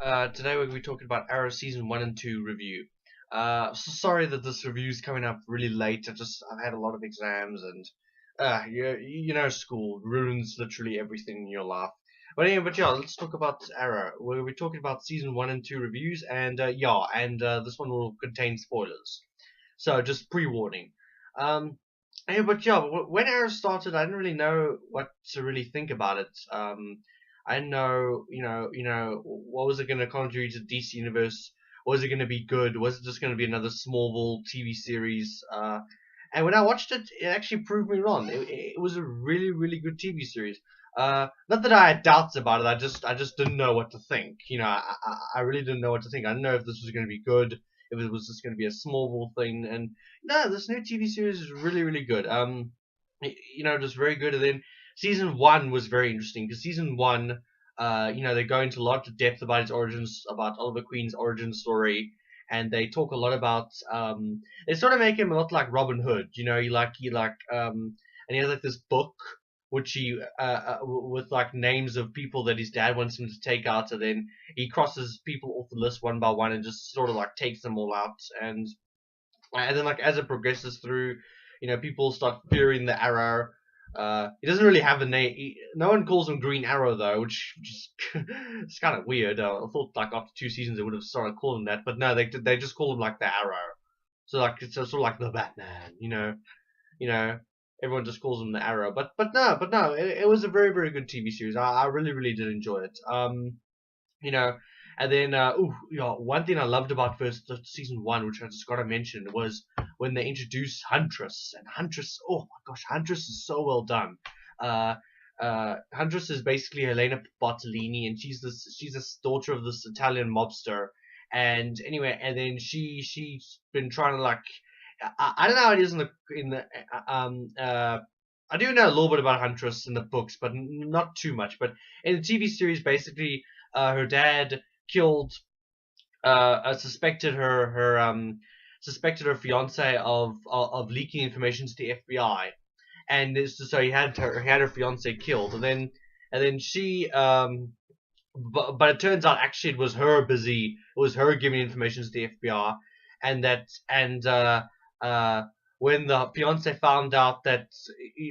Today we're going to be talking about Arrow Season 1 and 2 review. So sorry that this review is coming up really late. I've had a lot of exams and school ruins literally everything in your life. But yeah, let's talk about Arrow. We're going to be talking about Season 1 and 2 reviews, and this one will contain spoilers. So just pre-warning. But yeah, when Arrow started, I didn't really know what to really think about it. I didn't know, what was it going to contribute to the DC universe? Was it going to be good? Was it just going to be another Smallville TV series? And when I watched it, it actually proved me wrong. It was a really, really good TV series. Not that I had doubts about it. I just didn't know what to think. I really didn't know what to think. I didn't know if this was going to be good, if it was just going to be a Smallville thing. And no, this new TV series is really, really good. Just very good. And then season one was very interesting because season one, they go into a lot of depth about his origins, about Oliver Queen's origin story, and they talk a lot about. They sort of make him a lot like Robin Hood. And he has like this book which he with like names of people that his dad wants him to take out, and then he crosses people off the list one by one and just sort of like takes them all out, and then like as it progresses through, people start fearing the Arrow. He doesn't really have a name. No one calls him Green Arrow though, which is it's kind of weird. I thought like after 2 seasons they would have started calling him that, but no, they just call him like the Arrow. So like it's sort of like the Batman, you know. Everyone just calls him the Arrow, but no, it was a very very good TV series. I really really did enjoy it. You know, and then one thing I loved about first season one, which I just gotta mention, was when they introduced Huntress. And Huntress, oh my gosh, Huntress is so well done. Uh, Huntress is basically Helena Bartolini, and she's this daughter of this Italian mobster. And anyway, and then she's been trying to like, I don't know how it is in the I do know a little bit about Huntress in the books, but not too much. But in the TV series, basically, her dad killed, suspected her fiance of leaking information to the FBI, and so he had her fiance killed, and then she but it turns out actually it was her giving information to the FBI, and when the fiance found out that,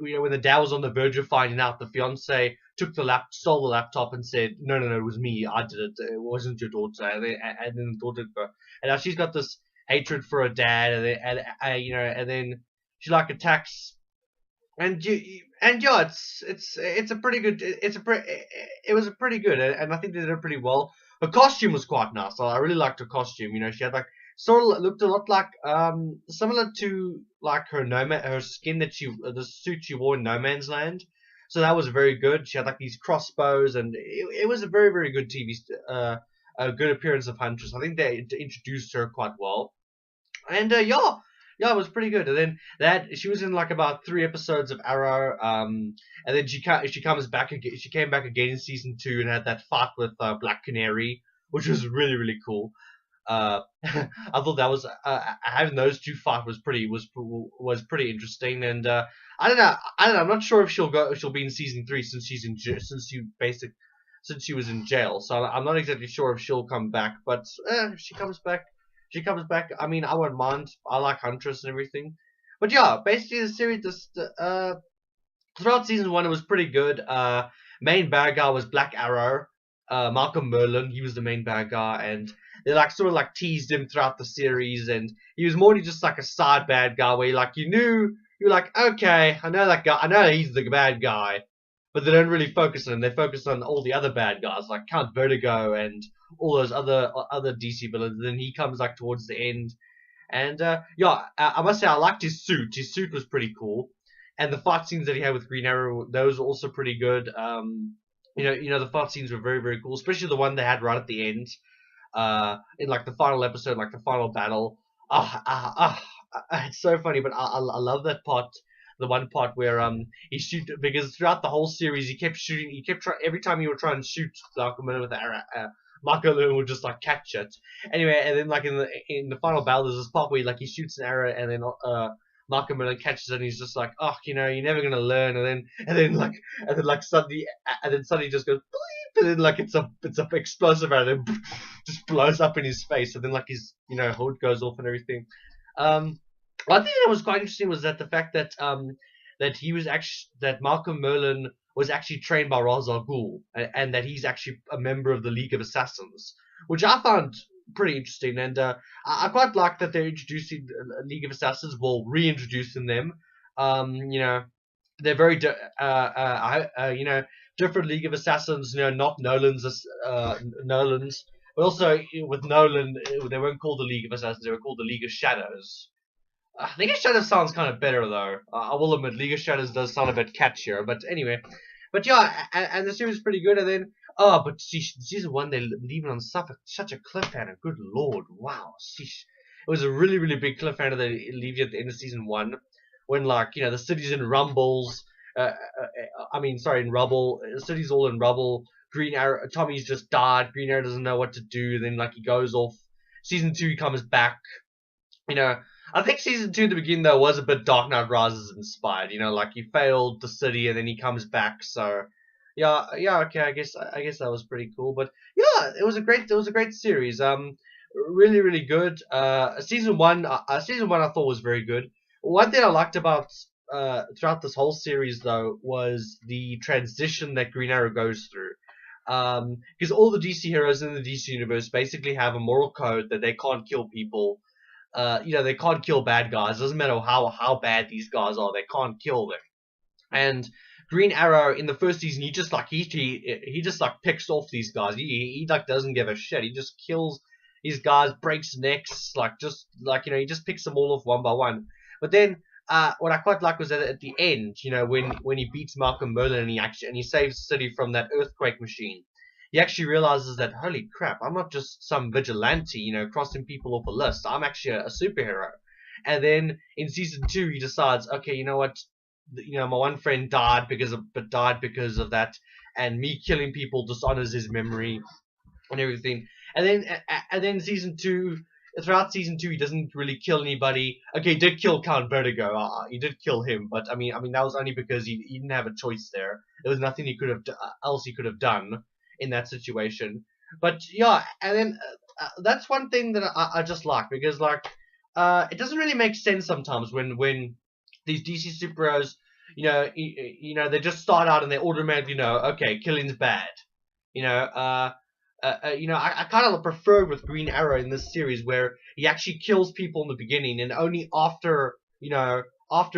when the dad was on the verge of finding out, the fiance stole the laptop and said, no, no, no, it was me, I did it, it wasn't your daughter, and then the daughter, and now she's got this hatred for her dad, and then she like attacks, and yeah, it's a pretty good, it was a pretty good, and I think they did it pretty well. Her costume was quite nice. I really liked her costume. She had like sort of looked a lot like similar to like her skin the suit she wore in No Man's Land. So that was very good. She had like these crossbows, and it was a very very good a good appearance of Huntress. I think they introduced her quite well, and yeah, it was pretty good. And then that she was in like about 3 episodes of Arrow, and then she comes back again. She came back again in season 2 and had that fight with Black Canary, which was really really cool. I thought that was having those two fight was pretty interesting, and I don't know, I'm not sure if she'll be in season 3 since since she was in jail. So I'm not exactly sure if she'll come back, but if she comes back, she comes back. I mean, I won't mind. I like Huntress and everything, but yeah, basically the series throughout season 1 it was pretty good. Main bad guy was Black Arrow. Malcolm Merlin, he was the main bad guy, and they like sort of like teased him throughout the series, and he was more just like a side bad guy where you were like, okay, I know that guy, I know he's the bad guy, but they don't really focus on him. They focus on all the other bad guys like Count Vertigo and all those other DC villains. And then he comes like towards the end, and I must say I liked his suit. His suit was pretty cool, and the fight scenes that he had with Green Arrow, those were also pretty good. The fight scenes were very very cool, especially the one they had right at the end, in like the final episode, like the final battle. It's so funny, but I love that part. The one part where he shoot, because throughout the whole series he kept shooting. Every time he would try and shoot Malcolm Merlin with the arrow, Malcolm Merlin would just like catch it. Anyway, and then like in the final battle, there's this part where like he shoots an arrow, and then Malcolm Merlin catches it, and he's just like, oh, you're never gonna learn. And then suddenly just goes bleep, and then like it's a explosive and then just blows up in his face, and then like his hood goes off and everything. One thing that was quite interesting was that the fact that that Malcolm Merlin was actually trained by Ra's al Ghul, and that he's actually a member of the League of Assassins, which I found pretty interesting. And I quite like that they're introducing League of Assassins, well, reintroducing them. They're very different League of Assassins. Not Nolan's. But also with Nolan, they weren't called the League of Assassins. They were called the League of Shadows. League of Shadows sounds kind of better though. I will admit, League of Shadows does sound a bit catchier. But anyway, and the series is pretty good. And then but season 1 they leave it on such a cliffhanger. Good lord, wow, sheesh. It was a really really big cliffhanger. They leave you at the end of season 1 when the city's in rumbles. In rubble. The city's all in rubble. Green Arrow, Tommy's just died. Green Arrow doesn't know what to do. Then he goes off. Season 2 he comes back. I think season 2 at the beginning though was a bit Dark Knight Rises inspired. He failed the city and then he comes back. So okay. I guess that was pretty cool. But yeah, it was a great series. Really really good. Season 1 I thought was very good. One thing I liked about throughout this whole series though was the transition that Green Arrow goes through. Because all the DC heroes in the DC universe basically have a moral code that they can't kill people. They can't kill bad guys. It doesn't matter how bad these guys are, they can't kill them. And Green Arrow in the first season, he just picks off these guys. He doesn't give a shit. He just kills these guys, breaks necks, he just picks them all off one by one. But then what I quite liked was that at the end, when he beats Malcolm Merlin and he saves the city from that earthquake machine, he actually realizes that, holy crap, I'm not just some vigilante, crossing people off a list. I'm actually a superhero. And then in season 2, he decides, okay, you know what, my one friend died because of that, and me killing people dishonors his memory and everything. And then season 2. Throughout season 2, he doesn't really kill anybody. Okay, he did kill Count Vertigo. He did kill him, but I mean that was only because he didn't have a choice there. There was nothing he could have done in that situation. But yeah, and then that's one thing that I just like, because it doesn't really make sense sometimes when these DC superheroes, they just start out and they automatically okay, killing's bad. I kind of prefer with Green Arrow in this series where he actually kills people in the beginning, and only after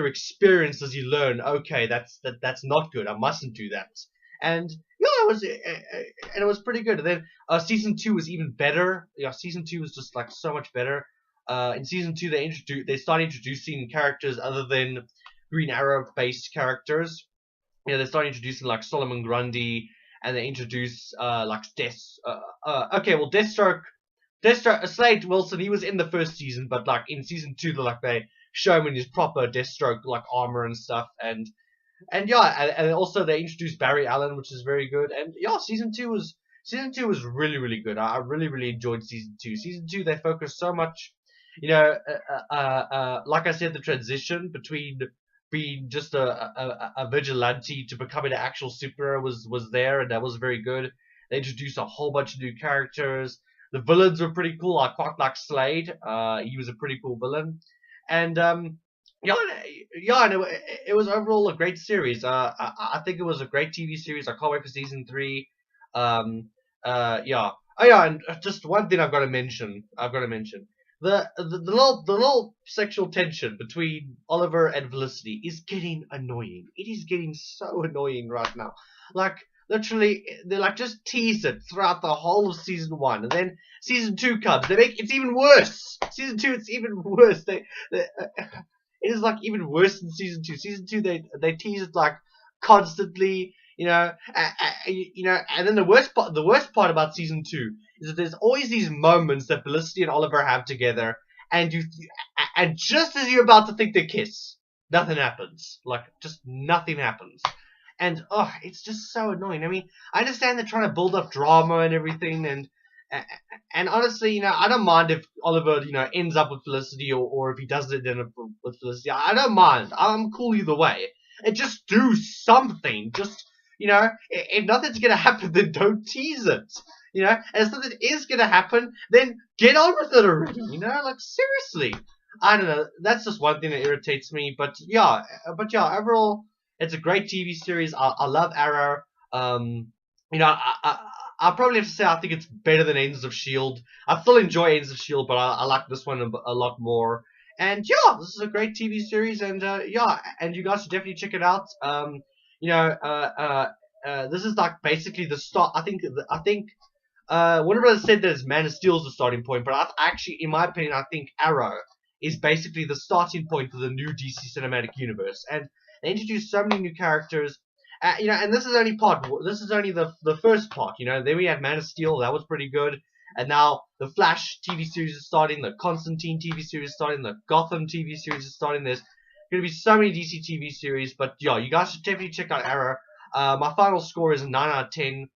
experience does he learn, okay, that's not good. I mustn't do that. And it was pretty good. And then season 2 was even better. Season 2 was just so much better. In season 2 they start introducing characters other than Green Arrow based characters. They start introducing Solomon Grundy. And they introduce Deathstroke, Slade Wilson. He was in the first season, but in season 2, they show him in his proper Deathstroke armor and stuff. And also they introduced Barry Allen, which is very good. And season 2 was really really good. I really really enjoyed season 2. Season 2 they focused so much, like I said, the transition between being just a vigilante to becoming an actual superhero was there, and that was very good. They introduced a whole bunch of new characters. The villains were pretty cool. I quite like Slade. He was a pretty cool villain, and and it was overall a great series. I think it was a great TV series. I can't wait for season 3. And just one thing I've got to mention. The little sexual tension between Oliver and Felicity is getting annoying. It is getting so annoying right now. Literally, they just tease it throughout the whole of season 1, and then season 2 comes. They make it's even worse. Season 2, it's even worse. It is even worse than season 2. Season 2, they tease it constantly. And then the worst part about season 2 is that there's always these moments that Felicity and Oliver have together, and just as you're about to think they kiss, nothing happens. Just nothing happens. And it's just so annoying. I mean, I understand they're trying to build up drama and everything, and honestly, I don't mind if Oliver, ends up with Felicity, or if he doesn't end up with Felicity. I don't mind. I'm cool either way. And just do something. Just You know, if nothing's gonna happen, then don't tease it. You know, and if something is gonna happen, then get on with it already. You know, like seriously. I don't know. That's just one thing that irritates me. But yeah. Overall, it's a great TV series. I love Arrow. You know, I probably have to say I think it's better than Agents of Shield. I still enjoy Agents of Shield, but I like this one a lot more. And yeah, this is a great TV series, and yeah, and you guys should definitely check it out. You know, this is like basically the start. I think Warner Brothers said that Man of Steel is the starting point, but actually, in my opinion, I think Arrow is basically the starting point for the new DC cinematic universe, and they introduced so many new characters. You know, and this is only part. This is only the first part. You know, then we had Man of Steel, that was pretty good, and now the Flash TV series is starting, the Constantine TV series is starting, the Gotham TV series is starting. There's going to be so many DC TV series, but yeah, you guys should definitely check out Arrow. My final score is 9 out of 10.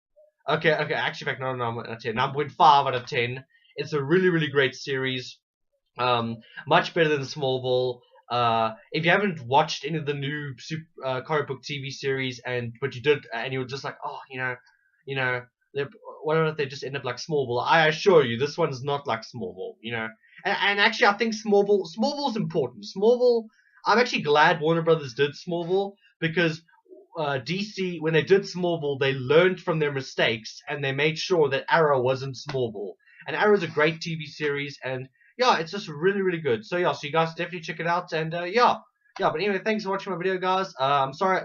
Okay, actually, in fact, no, 9 out of 10. 9.5 out of 10. It's a really, really great series. Much better than Smallville. If you haven't watched any of the new comic book TV series, but you did, and you were just like, oh, you know, what if they just end up like Smallville? I assure you, this one's not like Smallville. You know, and actually, I think Smallville's important. Smallville, I'm actually glad Warner Brothers did Smallville because DC, when they did Smallville, they learned from their mistakes and they made sure that Arrow wasn't Smallville. And Arrow's a great TV series, and yeah, it's just really, really good. So yeah, so you guys definitely check it out, and yeah. But anyway, thanks for watching my video, guys. I'm sorry,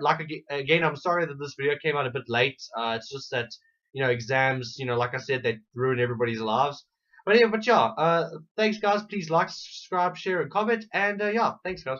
again, I'm sorry that this video came out a bit late. It's just that, you know, exams, you know, like I said, they ruin everybody's lives. But yeah, thanks, guys. Please like, subscribe, share, and comment, and yeah, thanks, guys.